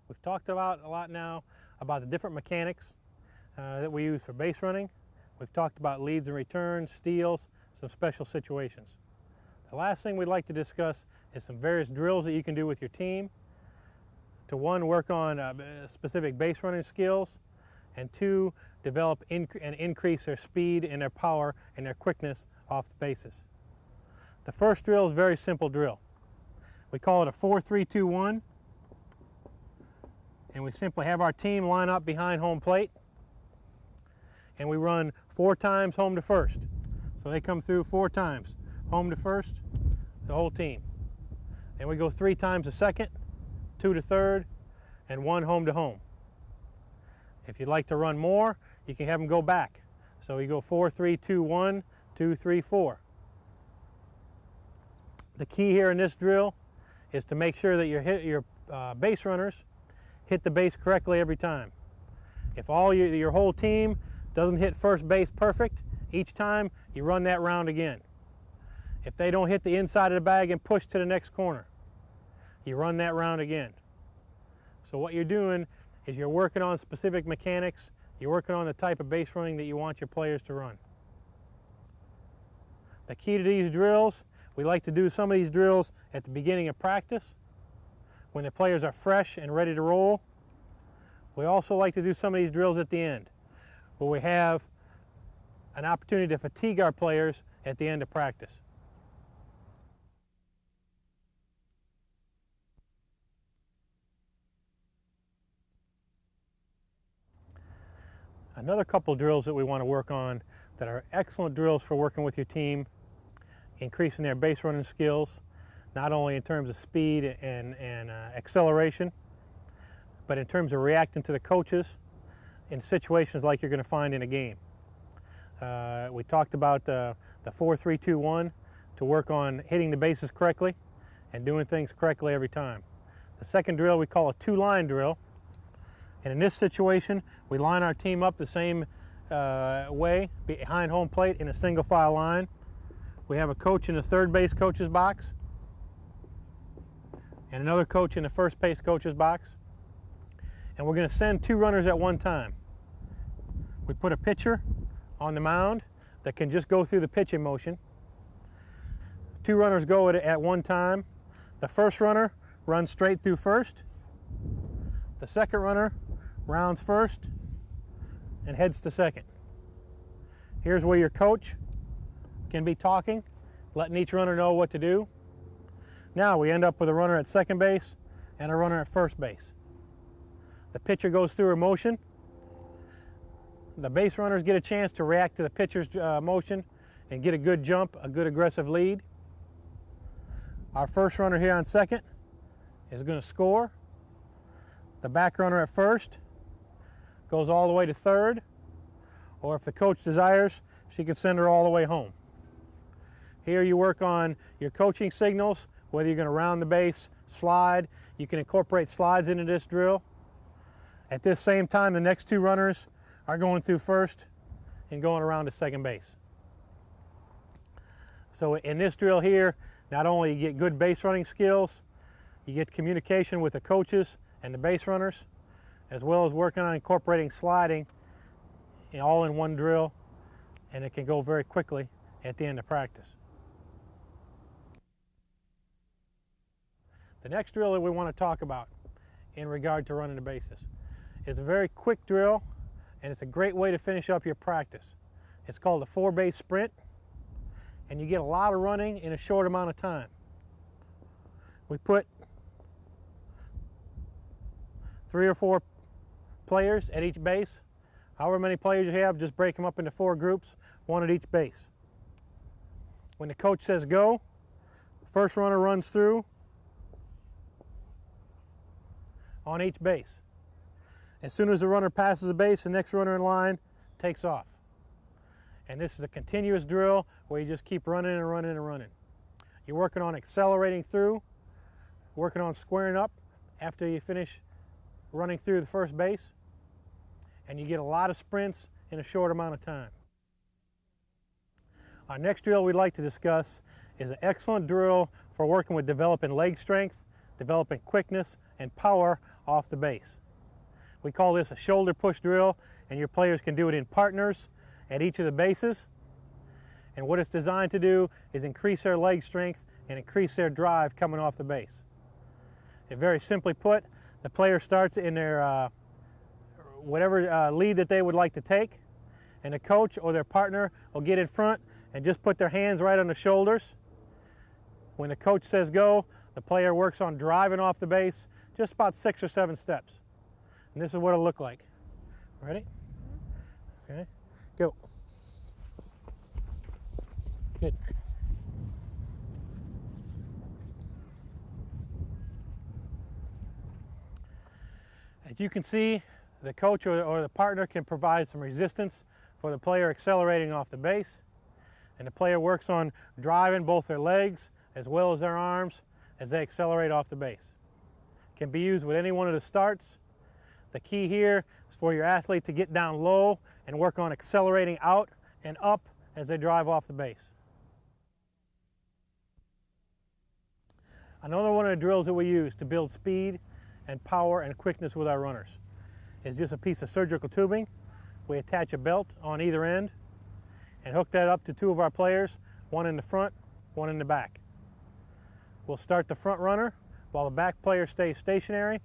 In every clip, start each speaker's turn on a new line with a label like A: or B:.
A: We've talked about a lot now about the different mechanics that we use for base running. We've talked about leads and returns, steals, some special situations. The last thing we'd like to discuss is some various drills that you can do with your team to, one, work on specific base running skills, and two, develop and increase their speed and their power and their quickness off the bases. The first drill is a very simple drill. We call it a 4-3-2-1, and we simply have our team line up behind home plate, and we run 4 times home to first. So they come through 4 times, home to first, the whole team. And we go 3 times to second, 2 to third, and 1 home to home. If you'd like to run more, you can have them go back. So you go 4-3-2-1, 2-3-4. The key here in this drill is to make sure that your base runners hit the base correctly every time. If your whole team doesn't hit first base perfect, each time you run that round again. If they don't hit the inside of the bag and push to the next corner, you run that round again. So what you're doing is you're working on specific mechanics, you're working on the type of base running that you want your players to run. The key to these drills, we like to do some of these drills at the beginning of practice when the players are fresh and ready to roll. We also like to do some of these drills at the end, where we have an opportunity to fatigue our players at the end of practice. Another couple drills that we want to work on that are excellent drills for working with your team, increasing their base running skills, not only in terms of speed and acceleration, but in terms of reacting to the coaches in situations like you're going to find in a game. We talked about the 4-3-2-1 to work on hitting the bases correctly and doing things correctly every time. The second drill we call a 2-line drill. And in this situation, we line our team up the same way behind home plate in a single file line. We have a coach in the third base coach's box and another coach in the first base coach's box. And we're going to send 2 runners at one time. We put a pitcher on the mound that can just go through the pitching motion. 2 runners go at one time. The first runner runs straight through first. The second runner rounds first and heads to second. Here's where your coach can be talking, letting each runner know what to do. Now we end up with a runner at second base and a runner at first base. The pitcher goes through her motion. The base runners get a chance to react to the pitcher's motion and get a good jump, a good aggressive lead. Our first runner here on second is going to score. The back runner at first goes all the way to third, or if the coach desires, she can send her all the way home. Here you work on your coaching signals, whether you're going to round the base, slide. You can incorporate slides into this drill. At this same time, the next 2 runners are going through first and going around to second base. So in this drill here, not only you get good base running skills, you get communication with the coaches and the base runners, as well as working on incorporating sliding all in one drill, and it can go very quickly at the end of practice. The next drill that we want to talk about in regard to running the bases is a very quick drill, and it's a great way to finish up your practice. It's called a 4-base sprint, and you get a lot of running in a short amount of time. We put 3 or 4 players at each base. However many players you have, just break them up into 4 groups, 1 at each base. When the coach says go, the first runner runs through on each base. As soon as the runner passes the base, the next runner in line takes off. And this is a continuous drill where you just keep running and running and running. You're working on accelerating through, working on squaring up after you finish running through the first base, and you get a lot of sprints in a short amount of time. Our next drill we'd like to discuss is an excellent drill for working with developing leg strength, developing quickness and power off the base. We call this a shoulder push drill, and your players can do it in partners at each of the bases. And what it's designed to do is increase their leg strength and increase their drive coming off the base. And very simply put, the player starts in their whatever lead that they would like to take, and the coach or their partner will get in front and just put their hands right on the shoulders. When the coach says go, the player works on driving off the base just about 6 or 7 steps. And this is what it'll look like. Ready? Okay, go. Good. As you can see, the coach or the partner can provide some resistance for the player accelerating off the base, and the player works on driving both their legs as well as their arms as they accelerate off the base. It can be used with any one of the starts. The key here is for your athlete to get down low and work on accelerating out and up as they drive off the base. Another one of the drills that we use to build speed and power and quickness with our runners is just a piece of surgical tubing. We attach a belt on either end and hook that up to 2 of our players, one in the front, one in the back. We'll start the front runner while the back player stays stationary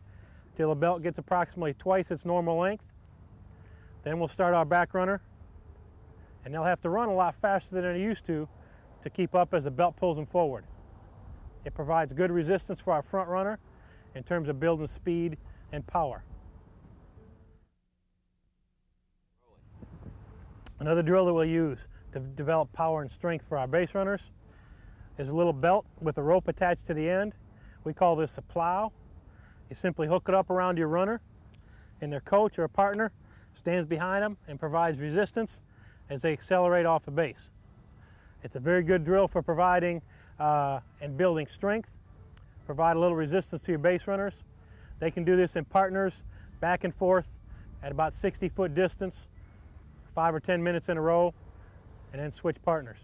A: till the belt gets approximately twice its normal length. Then we'll start our back runner, and they'll have to run a lot faster than they're used to keep up as the belt pulls them forward. It provides good resistance for our front runner in terms of building speed and power. Another drill that we'll use to develop power and strength for our base runners is a little belt with a rope attached to the end. We call this a plow. You simply hook it up around your runner, and their coach or partner stands behind them and provides resistance as they accelerate off the base. It's a very good drill for providing and building strength. Provide a little resistance to your base runners. They can do this in partners, back and forth at about 60-foot distance, 5 or 10 minutes in a row, and then switch partners.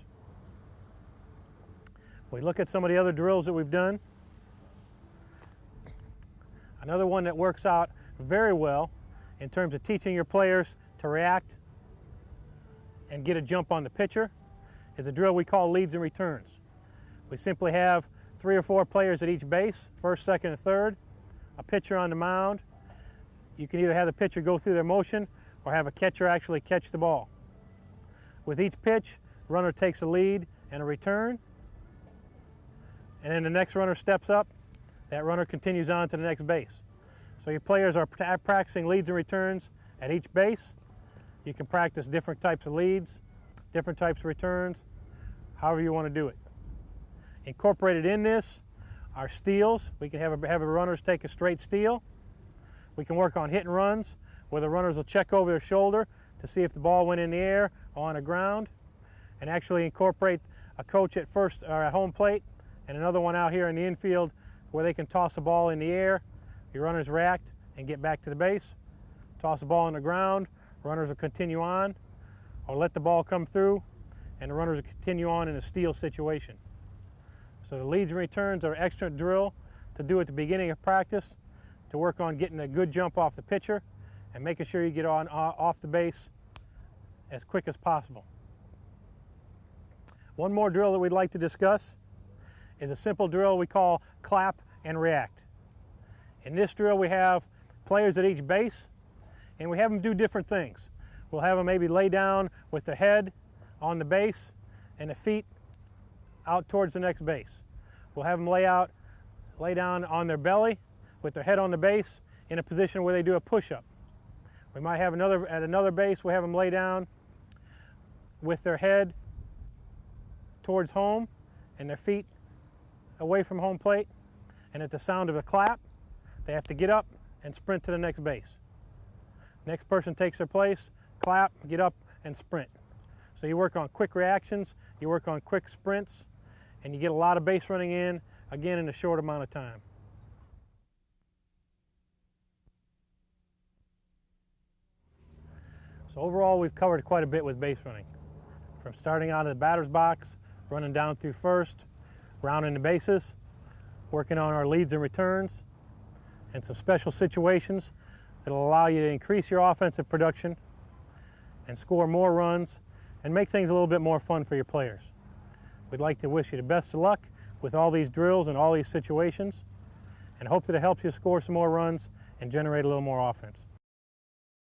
A: We look at some of the other drills that we've done. Another one that works out very well in terms of teaching your players to react and get a jump on the pitcher is a drill we call leads and returns. We simply have 3 or 4 players at each base, first, second, and third, a pitcher on the mound. You can either have the pitcher go through their motion or have a catcher actually catch the ball. With each pitch, runner takes a lead and a return, and then the next runner steps up, that runner continues on to the next base. So your players are practicing leads and returns at each base. You can practice different types of leads, different types of returns, however you want to do it. Incorporated in this are steals. We can have the runners take a straight steal. We can work on hit and runs where the runners will check over their shoulder to see if the ball went in the air or on the ground, and actually incorporate a coach at first or at home plate and another one out here in the infield where they can toss the ball in the air. Your runners react and get back to the base. Toss the ball on the ground, runners will continue on, or let the ball come through and the runners will continue on in a steal situation. So the leads and returns are extra drill to do at the beginning of practice to work on getting a good jump off the pitcher and making sure you get off the base as quick as possible. One more drill that we'd like to discuss is a simple drill we call clap and react. In this drill we have players at each base, and we have them do different things. We'll have them maybe lay down with the head on the base and the feet out towards the next base. We'll have them lay down on their belly with their head on the base in a position where they do a push-up. We might have at another base, we'll have them lay down with their head towards home and their feet away from home plate, and at the sound of a clap, they have to get up and sprint to the next base. Next person takes their place, clap, get up, and sprint. So you work on quick reactions, you work on quick sprints, and you get a lot of base running in, again, in a short amount of time. So overall, we've covered quite a bit with base running. From starting out of the batter's box, running down through first, rounding the bases, working on our leads and returns, and some special situations that'll allow you to increase your offensive production and score more runs and make things a little bit more fun for your players. We'd like to wish you the best of luck with all these drills and all these situations, and hope that it helps you score some more runs and generate a little more offense.